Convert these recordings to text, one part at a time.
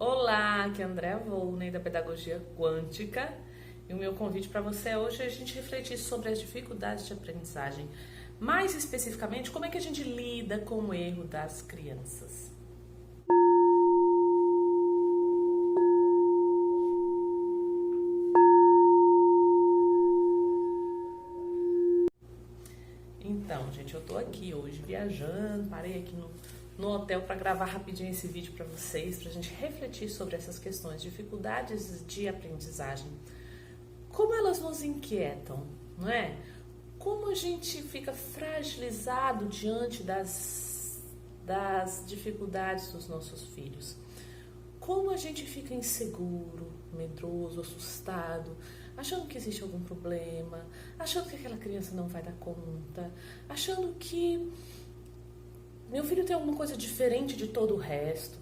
Olá, aqui é Andréa Volney da Pedagogia Quântica e o meu convite para você hoje é a gente refletir sobre as dificuldades de aprendizagem. Mais especificamente, como é que a gente lida com o erro das crianças. Então, gente, eu tô aqui hoje viajando, parei aqui no hotel para gravar rapidinho esse vídeo para vocês, pra gente refletir sobre essas questões, dificuldades de aprendizagem. Como elas nos inquietam, não é? Como a gente fica fragilizado diante das dificuldades dos nossos filhos. Como a gente fica inseguro, medroso, assustado, achando que existe algum problema, achando que aquela criança não vai dar conta, achando que meu filho tem alguma coisa diferente de todo o resto.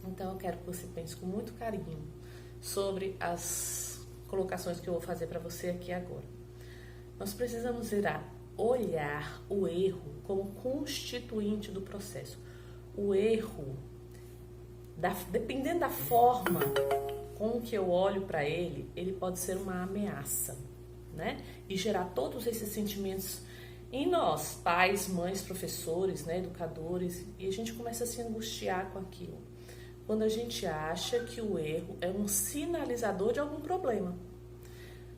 Então eu quero que você pense com muito carinho sobre as colocações que eu vou fazer para você aqui agora. Nós precisamos olhar o erro como constituinte do processo. O erro, dependendo da forma com que eu olho para ele, ele pode ser uma ameaça, né? E gerar todos esses sentimentos em nós, pais, mães, professores, né, educadores, e a gente começa a se angustiar com aquilo. Quando a gente acha que o erro é um sinalizador de algum problema.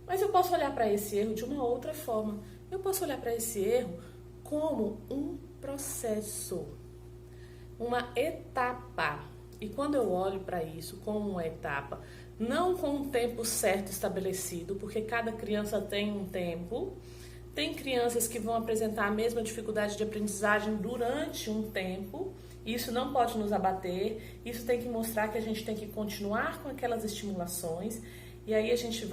Mas eu posso olhar para esse erro de uma outra forma. Eu posso olhar para esse erro como um processo, uma etapa. E quando eu olho para isso como uma etapa, não com um tempo certo estabelecido, porque cada criança tem um tempo. Tem crianças que vão apresentar a mesma dificuldade de aprendizagem durante um tempo. Isso não pode nos abater. Isso tem que mostrar que a gente tem que continuar com aquelas estimulações. E aí a gente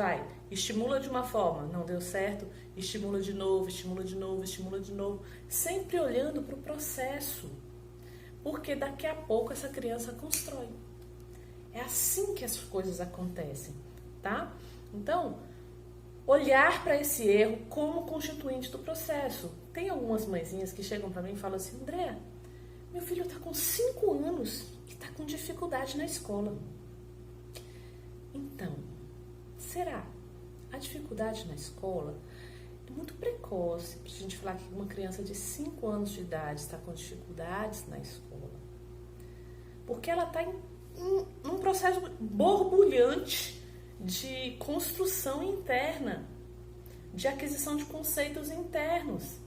estimula de uma forma, não deu certo, estimula de novo, estimula de novo, estimula de novo. Sempre olhando para o processo. Porque daqui a pouco essa criança constrói. É assim que as coisas acontecem, tá? Então, olhar para esse erro como constituinte do processo. Tem algumas mãezinhas que chegam para mim e falam assim: Andréa, meu filho está com 5 anos e está com dificuldade na escola. Então, será? A dificuldade na escola é muito precoce para a gente falar que uma criança de 5 anos de idade está com dificuldades na escola. Porque ela está num processo borbulhante de construção interna, de aquisição de conceitos internos.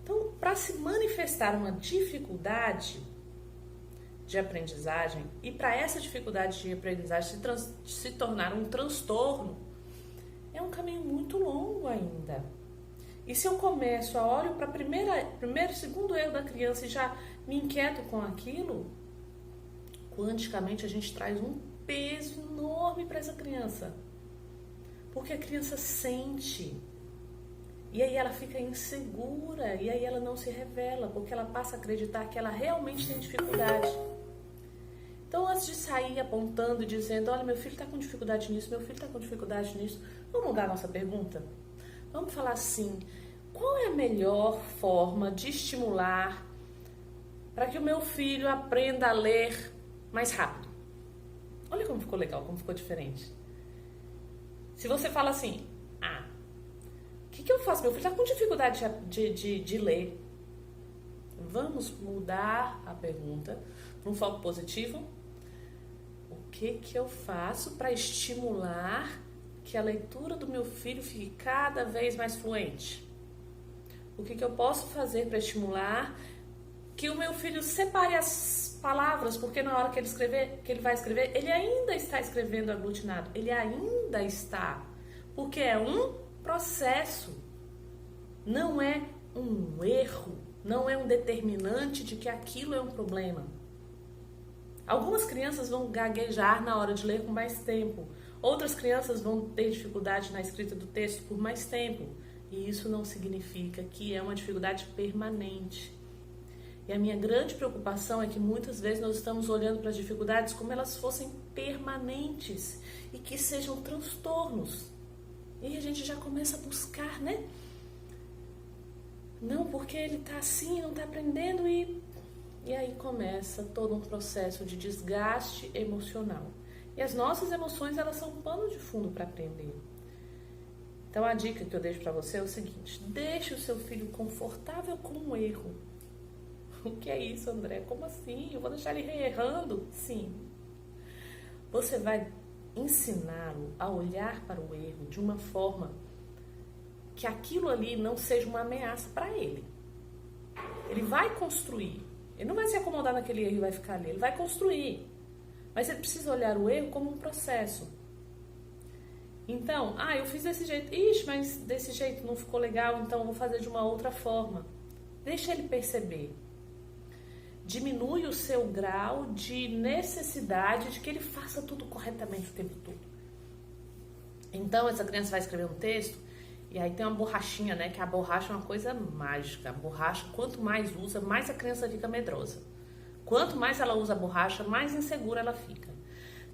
Então, para se manifestar uma dificuldade de aprendizagem e para essa dificuldade de aprendizagem se tornar um transtorno, é um caminho muito longo ainda. E se eu começo a olhar para primeiro, segundo erro da criança e já me inquieto com aquilo, quanticamente a gente traz um peso enorme para essa criança. Porque a criança sente. E aí ela fica insegura. E aí ela não se revela. Porque ela passa a acreditar que ela realmente tem dificuldade. Então, antes de sair apontando e dizendo: olha, meu filho está com dificuldade nisso, meu filho está com dificuldade nisso, vamos mudar a nossa pergunta? Vamos falar assim: qual é a melhor forma de estimular para que o meu filho aprenda a ler mais rápido? Olha como ficou legal, como ficou diferente. Se você fala assim: o que eu faço? Meu filho está com dificuldade de ler. Vamos mudar a pergunta para um foco positivo. O que eu faço para estimular que a leitura do meu filho fique cada vez mais fluente? O que eu posso fazer para estimular que o meu filho separe as palavras, porque na hora que ele vai escrever, ele ainda está escrevendo aglutinado, ele ainda está, porque é um processo, não é um erro, não é um determinante de que aquilo é um problema. Algumas crianças vão gaguejar na hora de ler com mais tempo, outras crianças vão ter dificuldade na escrita do texto por mais tempo, e isso não significa que é uma dificuldade permanente. E a minha grande preocupação é que muitas vezes nós estamos olhando para as dificuldades como elas fossem permanentes e que sejam transtornos. E a gente já começa a buscar, né? Não, porque ele está assim, não está aprendendo e E aí começa todo um processo de desgaste emocional. E as nossas emoções, elas são um pano de fundo para aprender. Então a dica que eu deixo para você é o seguinte: deixe o seu filho confortável com o erro. O que é isso, André? Como assim? Eu vou deixar ele errando? Sim. Você vai ensiná-lo a olhar para o erro de uma forma que aquilo ali não seja uma ameaça para ele. Ele vai construir. Ele não vai se acomodar naquele erro e vai ficar ali. Ele vai construir. Mas ele precisa olhar o erro como um processo. Então, eu fiz desse jeito. Ixi, mas desse jeito não ficou legal, então eu vou fazer de uma outra forma. Deixa ele perceber. Diminui o seu grau de necessidade de que ele faça tudo corretamente o tempo todo. Então, essa criança vai escrever um texto e aí tem uma borrachinha, né? Que a borracha é uma coisa mágica. A borracha, quanto mais usa, mais a criança fica medrosa. Quanto mais ela usa a borracha, mais insegura ela fica.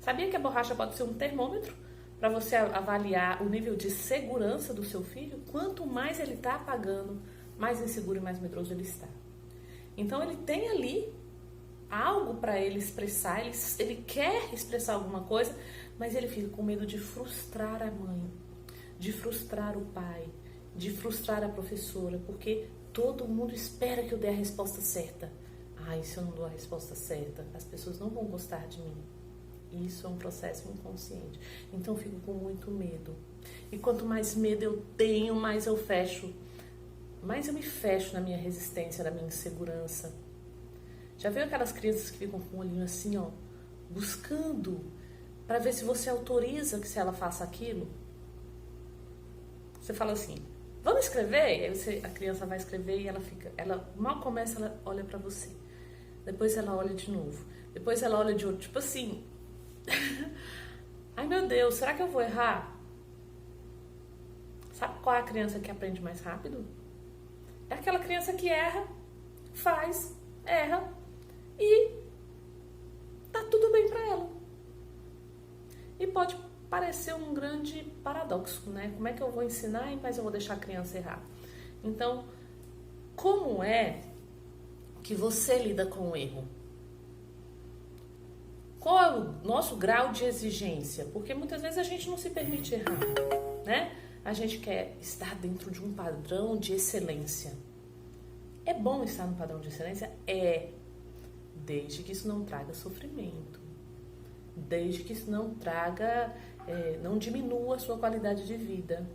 Sabia que a borracha pode ser um termômetro para você avaliar o nível de segurança do seu filho? Quanto mais ele está apagando, mais inseguro e mais medroso ele está. Então ele tem ali algo para ele expressar, ele quer expressar alguma coisa, mas ele fica com medo de frustrar a mãe, de frustrar o pai, de frustrar a professora, porque todo mundo espera que eu dê a resposta certa. E se eu não dou a resposta certa, as pessoas não vão gostar de mim. Isso é um processo inconsciente. Então eu fico com muito medo. E quanto mais medo eu tenho, mais eu me fecho na minha resistência, na minha insegurança. Já viu aquelas crianças que ficam com o olhinho assim, buscando para ver se você autoriza que se ela faça aquilo? Você fala assim, vamos escrever? E aí a criança vai escrever e ela mal começa, ela olha para você. Depois ela olha de novo. Depois ela olha de outro, tipo assim, ai meu Deus, será que eu vou errar? Sabe qual é a criança que aprende mais rápido? É aquela criança que erra, erra e tá tudo bem para ela. E pode parecer um grande paradoxo, né? Como é que eu vou ensinar, mas eu vou deixar a criança errar? Então, como é que você lida com o erro? Qual é o nosso grau de exigência? Porque muitas vezes a gente não se permite errar, né? A gente quer estar dentro de um padrão de excelência. É bom estar no padrão de excelência? Desde que isso não traga sofrimento. Desde que isso não traga, não diminua a sua qualidade de vida.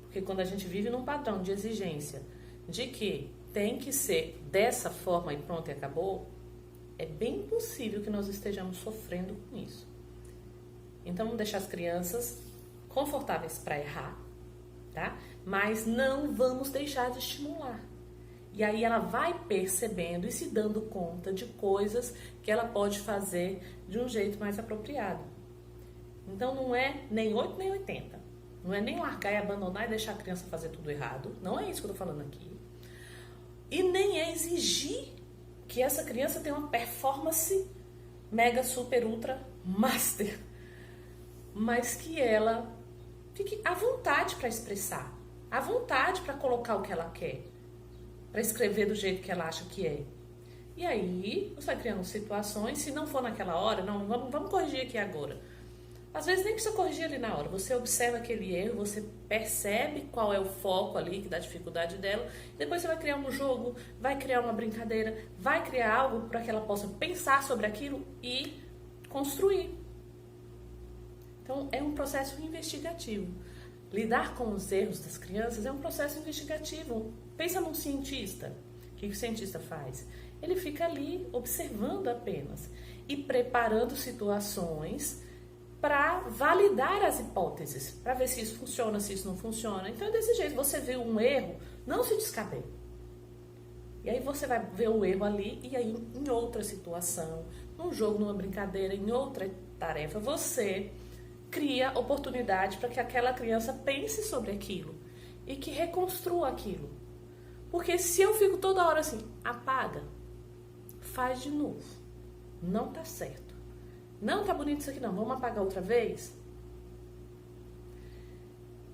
Porque quando a gente vive num padrão de exigência, de que tem que ser dessa forma e pronto e acabou, é bem possível que nós estejamos sofrendo com isso. Então, vamos deixar as crianças confortáveis para errar, tá? Mas não vamos deixar de estimular. E aí ela vai percebendo e se dando conta de coisas que ela pode fazer de um jeito mais apropriado. Então não é nem 8 nem 80. Não é nem largar e abandonar e deixar a criança fazer tudo errado. Não é isso que eu tô falando aqui. E nem é exigir que essa criança tenha uma performance mega, super, ultra, master. Mas que ela fique à vontade para expressar. À vontade para colocar o que ela quer. Para escrever do jeito que ela acha que é. E aí, você vai criando situações, se não for naquela hora, não, vamos corrigir aqui agora. Às vezes nem precisa corrigir ali na hora, você observa aquele erro, você percebe qual é o foco ali, que dá dificuldade dela, depois você vai criar um jogo, vai criar uma brincadeira, vai criar algo para que ela possa pensar sobre aquilo e construir. Então, é um processo investigativo. Lidar com os erros das crianças é um processo investigativo. Pensa num cientista. O que o cientista faz? Ele fica ali observando apenas e preparando situações para validar as hipóteses, para ver se isso funciona, se isso não funciona. Então é desse jeito, você vê um erro, não se descabele. E aí você vai ver o erro ali e aí em outra situação, num jogo, numa brincadeira, em outra tarefa, você cria oportunidade para que aquela criança pense sobre aquilo e que reconstrua aquilo. Porque se eu fico toda hora assim, apaga, faz de novo, não tá certo. Não tá bonito isso aqui não, vamos apagar outra vez?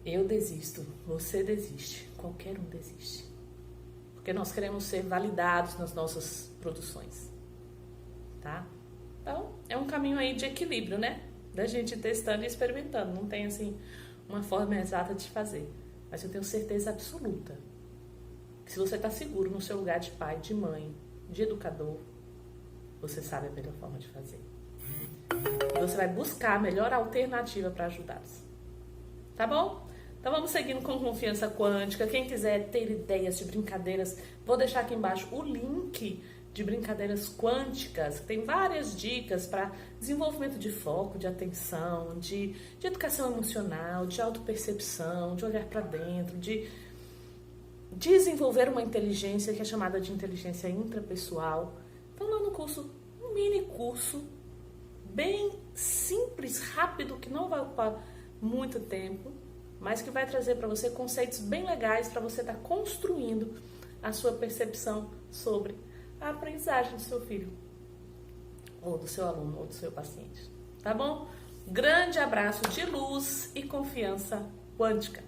Eu desisto, você desiste, qualquer um desiste. Porque nós queremos ser validados nas nossas produções. tá? Então, é um caminho aí de equilíbrio, né? Da gente testando e experimentando. Não tem, assim, uma forma exata de fazer. Mas eu tenho certeza absoluta que se você está seguro no seu lugar de pai, de mãe, de educador, você sabe a melhor forma de fazer. E você vai buscar a melhor alternativa para ajudá-los. Tá bom? Então vamos seguindo com confiança quântica. Quem quiser ter ideias de brincadeiras, vou deixar aqui embaixo o link de brincadeiras quânticas. Tem várias dicas para desenvolvimento de foco, de atenção, de educação emocional, de autopercepção, de olhar para dentro, de desenvolver uma inteligência que é chamada de inteligência intrapessoal. Então lá no curso, um mini curso, bem simples, rápido, que não vai ocupar muito tempo, mas que vai trazer para você conceitos bem legais para você estar construindo a sua percepção sobre a aprendizagem do seu filho, ou do seu aluno, ou do seu paciente. Tá bom? Grande abraço de luz e confiança quântica.